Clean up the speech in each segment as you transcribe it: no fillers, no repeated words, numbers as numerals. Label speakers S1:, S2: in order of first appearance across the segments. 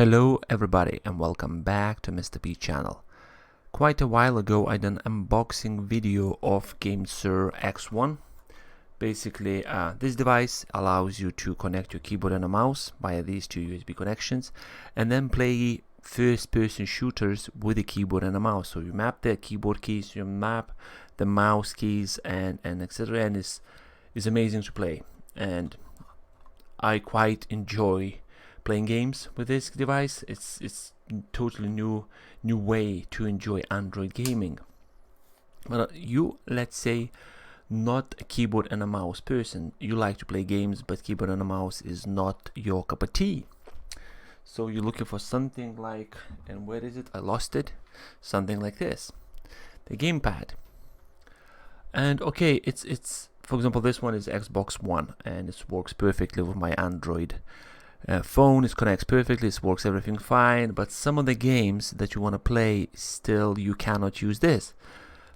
S1: Hello everybody and welcome back to Mr. P channel. Quite a while ago I did an unboxing video of GameSir X1. Basically this device allows you to connect your keyboard and a mouse via these two USB connections and then play first-person shooters with a keyboard and a mouse. So you map the keyboard keys, you map the mouse keys and etc. and it's amazing to play, and I quite enjoy playing games with this device. It's totally new way to enjoy Android gaming. But you, let's say, not a keyboard and a mouse person, you like to play games but keyboard and a mouse is not your cup of tea. So you're looking for something like, and where is it? I lost it. Something like this, the gamepad. And okay, it's for example, this one is Xbox One and it works perfectly with my Android phone. It connects perfectly, it works everything fine, but some of the games that you want to play, still you cannot use this.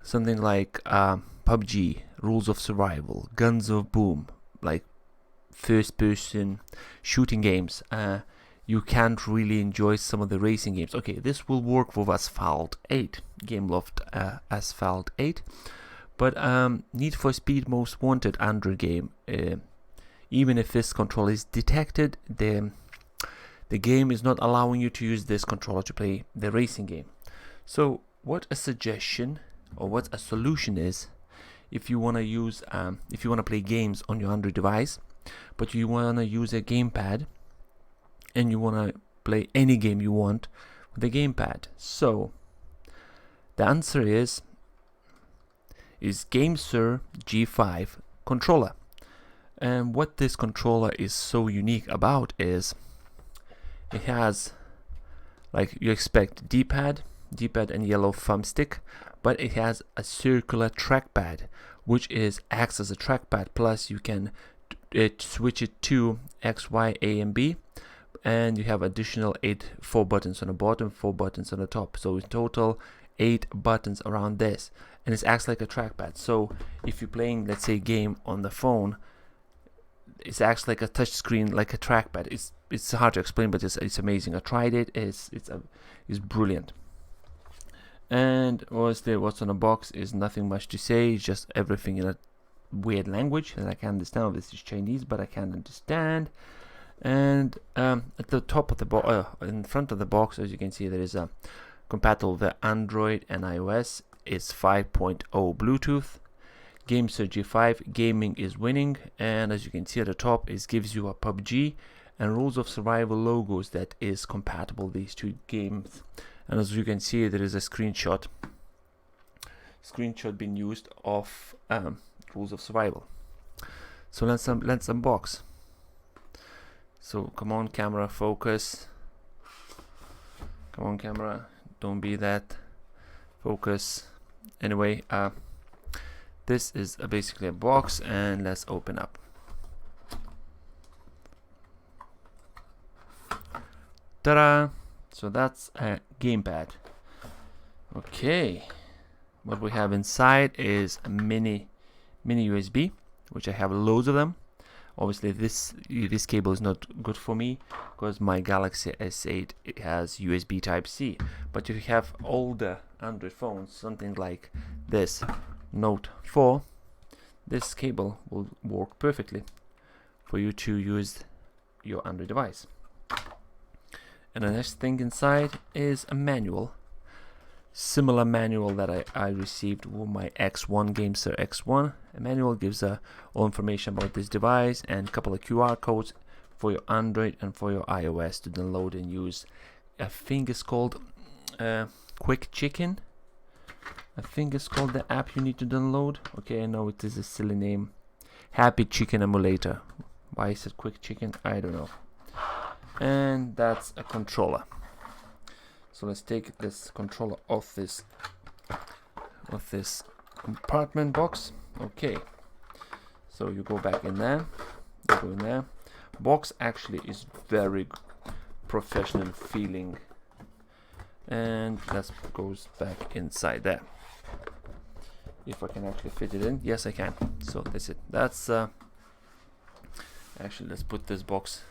S1: Something like PUBG, Rules of Survival, Guns of Boom, like first person shooting games. You can't really enjoy some of the racing games. Okay, this will work with Asphalt 8, Gameloft Asphalt 8, but Need for Speed Most Wanted Android game, even if this controller is detected, the game is not allowing you to use this controller to play the racing game. So what a suggestion or what a solution is, if you want to use if you want to play games on your Android device but you want to use a gamepad and you want to play any game you want with the gamepad. So the answer is GameSir G5 controller. And what this controller is so unique about is it has, like you expect, D-pad and yellow thumbstick, but it has a circular trackpad which acts as a trackpad, plus you can switch it to X, Y, A and B, and you have additional 4 buttons on the bottom, 4 buttons on the top, so in total 8 buttons around this, and it acts like a trackpad. So if you're playing, let's say, a game on the phone, it acts like a touch screen, like a trackpad. It's hard to explain, but it's amazing. I tried it. It's brilliant. And what's on the box is nothing much to say. It's just everything in a weird language that I can't understand. This is Chinese, but I can't understand. And at the top of the box, in front of the box, as you can see, there is a compatible with Android and iOS. It's 5.0 Bluetooth. GameSir G5 gaming is winning, and as you can see at the top, it gives you a PUBG and Rules of Survival logos that is compatible these two games. And as you can see, there is a screenshot being used of Rules of Survival. So let's unbox. So come on, camera, focus. Come on, camera, don't be that. Focus. Anyway, this is basically a box, and let's open up. Ta-da! So that's a gamepad. Okay, what we have inside is a mini USB, which I have loads of them. Obviously this cable is not good for me because my Galaxy S8 it has USB Type-C, but if you have older Android phones, something like this Note 4, this cable will work perfectly for you to use your Android device. And the next thing inside is a manual, similar manual that I received with my X1, GameSir X1. A manual gives all information about this device and a couple of QR codes for your Android and for your iOS to download and use. I think it's called Quick Chicken. I think it's called the app you need to download. Okay, I know it is a silly name. Happy Chicken Emulator. Why is it Quick Chicken? I don't know. And that's a controller. So let's take this controller off this compartment box. Okay. So you go back in there. You go in there. Box actually is very professional feeling. And that goes back inside there. If I can actually fit it in. Yes, I can. So that's it. That's actually, let's put this box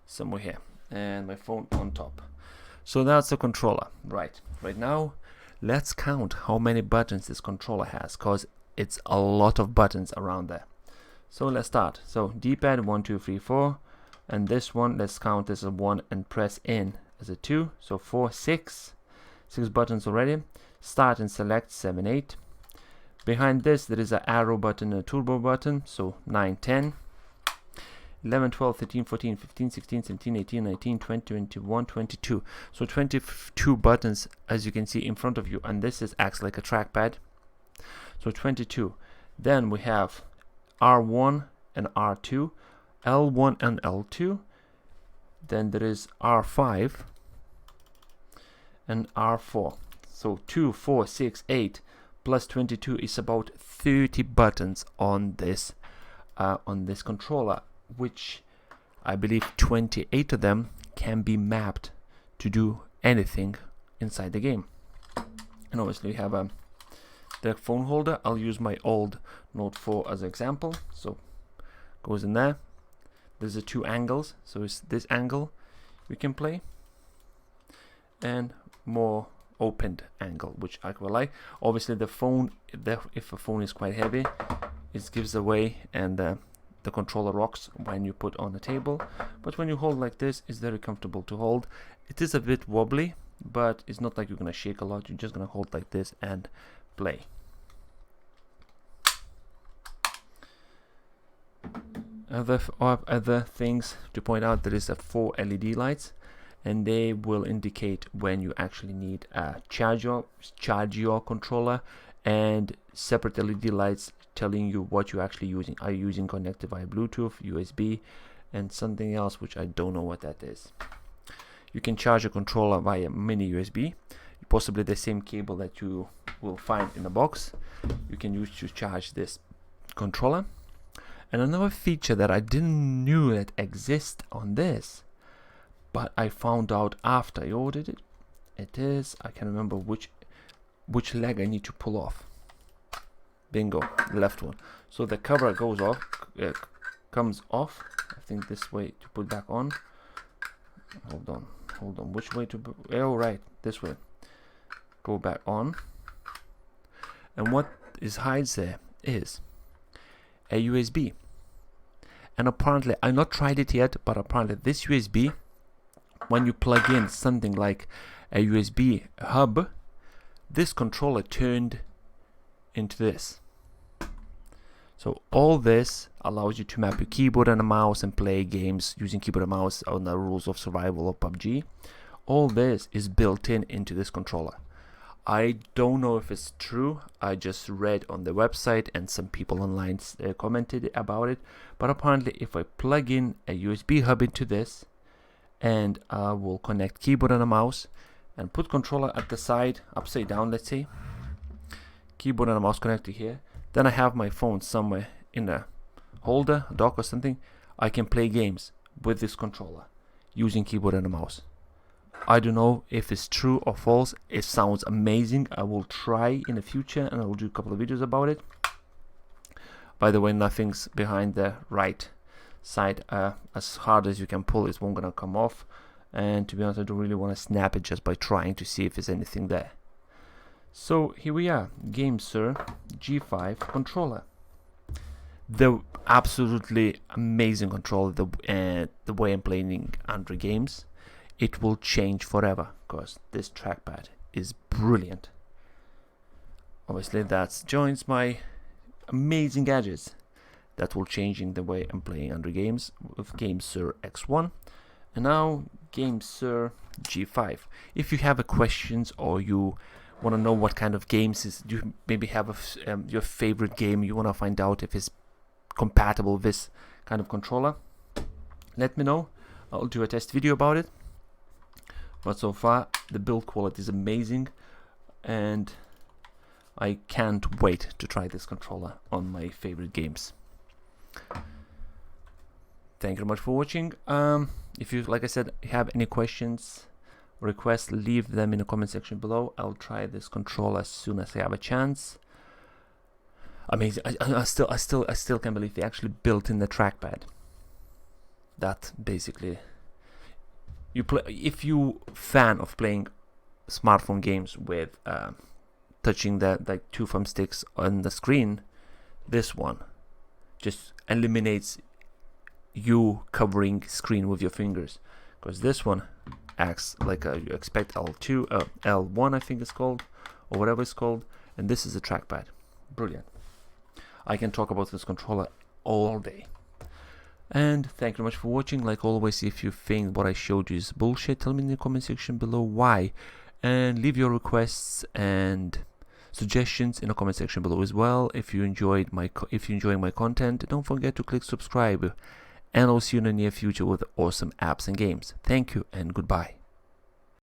S1: somewhere here. and my phone on top. So that's the controller. Right now, let's count how many buttons this controller has, because it's a lot of buttons around there. So let's start. So D-pad 1 2 3 4, and this one, let's count this as 1 and press in as a 2. So 4 6 buttons already. Start and select 7 8. Behind this there is an arrow button and a turbo button, so 9 10 11 12 13 14 15 16 17 18 19 20 21 22. So 22 buttons, as you can see in front of you, and this acts like a trackpad. So 22. Then we have R1 and R2, L1 and L2. Then there is R5 and R4. So 2 4 6 8 plus 22 is about 30 buttons on this controller, which I believe 28 of them can be mapped to do anything inside the game. And obviously we have the phone holder. I'll use my old Note 4 as an example. So goes in there. There's the 2 angles, so it's this angle we can play, and more opened angle, which I quite like. Obviously the phone, if a phone is quite heavy, it gives away, and the controller rocks when you put on the table. But when you hold like this, it's very comfortable to hold. It is a bit wobbly, but it's not like you're gonna shake a lot. You're just gonna hold like this and play. Other things to point out, there is 4 LED lights, and they will indicate when you actually need a charge your controller, and separate LED lights telling you what you're actually using. Are you using connected via Bluetooth, USB, and something else which I don't know what that is. You can charge a controller via mini USB, possibly the same cable that you will find in the box. You can use to charge this controller. And another feature that I didn't knew that exists on this, but I found out after I ordered it. It is, I can't remember which leg I need to pull off. Bingo, the left one. So the cover goes off, comes off. I think this way to put back on. Hold on. Which way to? Oh, right, this way. Go back on. And what hides there is a USB. And apparently, I've not tried it yet, but apparently this USB, when you plug in something like a USB hub, this controller turned into this. So all this allows you to map your keyboard and a mouse and play games using keyboard and mouse on the rules of survival or PUBG. All this is built into this controller. I don't know if it's true. I just read on the website and some people online commented about it. But apparently if I plug in a USB hub into this, and I will connect keyboard and a mouse and put controller at the side, upside down, let's say, keyboard and a mouse connected here, then I have my phone somewhere in a holder, a dock or something, I can play games with this controller using keyboard and a mouse. I don't know if it's true or false. It sounds amazing. I will try in the future, and I will do a couple of videos about it. By the way, nothing's behind the right side. As hard as you can pull, it won't gonna come off. And to be honest, I don't really want to snap it just by trying to see if there's anything there. So here we are, GameSir G5 controller. The absolutely amazing controller. The way I'm playing Android games, it will change forever, because this trackpad is brilliant. Obviously that joins my amazing gadgets that will change in the way I'm playing Android games with GameSir X1 and now GameSir G5. If you have a questions or you want to know what kind of games you maybe have your favorite game, you want to find out if it's compatible with this kind of controller, let me know. I'll do a test video about it. But so far the build quality is amazing, and I can't wait to try this controller on my favorite games. Thank you very much for watching. If you, like I said, have any questions, requests, leave them in the comment section below. I'll try this controller as soon as I have a chance. Amazing! I still can't believe they actually built in the trackpad. That basically if you fan of playing smartphone games with touching the two thumbsticks on the screen, this one just eliminates you covering screen with your fingers, because this one acts like you expect L2, L1 I think it's called, or whatever it's called, and this is a trackpad. Brilliant. I can talk about this controller all day. And thank you very much for watching. Like always, if you think what I showed you is bullshit, tell me in the comment section below why, and leave your requests and suggestions in the comment section below as well. If you're enjoying my content, don't forget to click subscribe, and I'll see you in the near future with awesome apps and games. Thank you and goodbye.